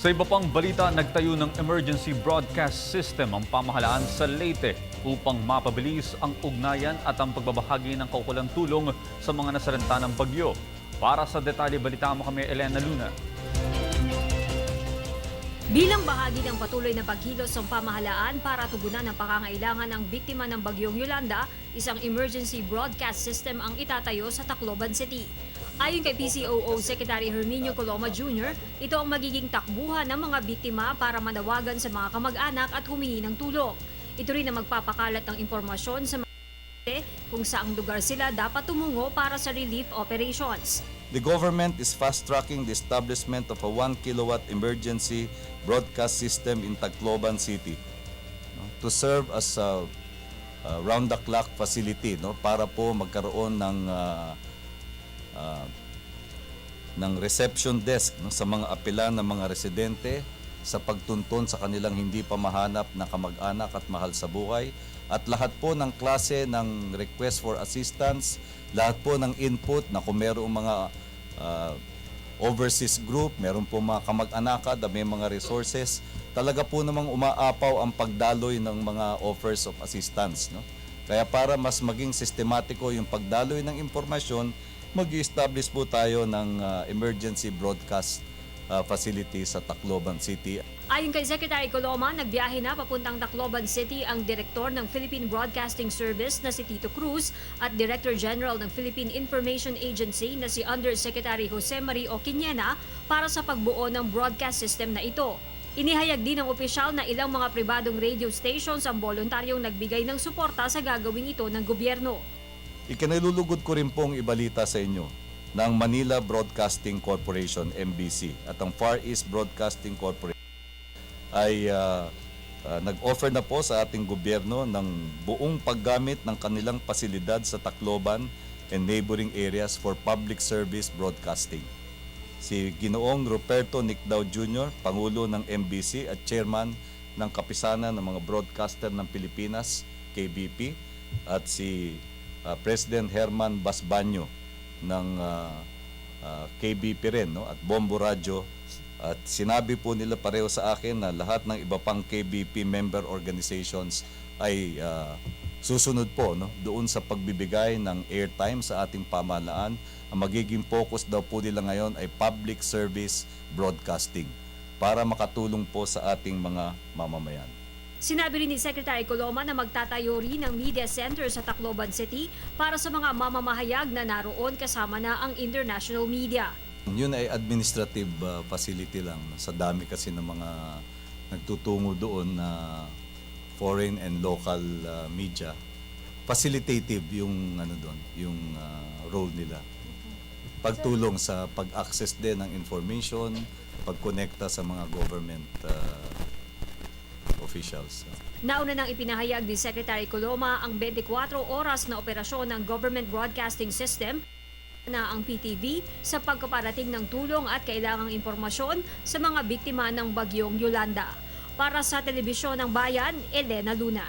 Sa iba pang balita, nagtayo ng emergency broadcast system ang pamahalaan sa Leyte upang mapabilis ang ugnayan at ang pagbabahagi ng kaukulang tulong sa mga nasaranta ng bagyo. Para sa detalye, balita mo kami, Elena Luna. Bilang bahagi ng patuloy na pagkilos ng pamahalaan para tugunan ang pangangailangan ng biktima ng bagyong Yolanda, isang emergency broadcast system ang itatayo sa Tacloban City. Ayon kay PCOO Secretary Herminio Coloma Jr., ito ang magiging takbuhan ng mga biktima para manawagan sa mga kamag-anak at humingi ng tulong. Ito rin ang magpapakalat ng impormasyon sa mga kung saang lugar sila dapat tumungo para sa relief operations. The government is fast-tracking the establishment of a 1 kilowatt emergency broadcast system in Tacloban City to serve as a round-the-clock facility para po magkaroon ng reception desk sa mga apelan ng mga residente sa pagtunton sa kanilang hindi pa mahanap na kamag-anak at mahal sa buhay, at lahat po ng klase ng request for assistance, lahat po ng input na kung mayroong mga overseas group, meron po mga kamag-anak na may mga resources, talaga po namang umaapaw ang pagdaloy ng mga offers of assistance. Kaya para mas maging sistematiko yung pagdaloy ng impormasyon, mag-establish po tayo ng emergency broadcast facility sa Tacloban City. Ayon kay Secretary Coloma, nagbiyahe na papuntang Tacloban City ang Direktor ng Philippine Broadcasting Service na si Tito Cruz at Director General ng Philippine Information Agency na si Undersecretary Jose Marie Oquiñena para sa pagbuo ng broadcast system na ito. Inihayag din ng opisyal na ilang mga pribadong radio stations ang voluntaryong nagbigay ng suporta sa gagawing ito ng gobyerno. Ikinalulugod ko rin pong ibalita sa inyo ng Manila Broadcasting Corporation, MBC, at ang Far East Broadcasting Corporation ay nag-offer na po sa ating gobyerno ng buong paggamit ng kanilang pasilidad sa Tacloban and neighboring areas for public service broadcasting. Si Ginoong Ruperto Nicdao Jr., Pangulo ng MBC at Chairman ng Kapisanan ng mga Broadcaster ng Pilipinas, KBP, at si President Herman Basbanyo ng KBP rin, at Bombo Radio, at sinabi po nila pareho sa akin na lahat ng iba pang KBP member organizations ay susunod po doon sa pagbibigay ng airtime sa ating pamahalaan. Ang magiging focus daw po nila ngayon ay public service broadcasting para makatulong po sa ating mga mamamayan. Sinabi rin ni Secretary Coloma na magtatayo rin ng media center sa Tacloban City para sa mga mamamahayag na naroon kasama na ang international media. Yun ay administrative facility lang. Sa dami kasi ng mga nagtutungo doon na foreign and local media. Facilitative yung yung role nila. Pagtulong sa pag-access din ng information, pagkonekta sa mga government officials. Nauna nang ipinahayag ni Secretary Coloma ang 24 oras na operasyon ng Government Broadcasting System na ang PTV sa pagpaparating ng tulong at kailangang impormasyon sa mga biktima ng bagyong Yolanda. Para sa Telebisyon ng Bayan, Elena Luna.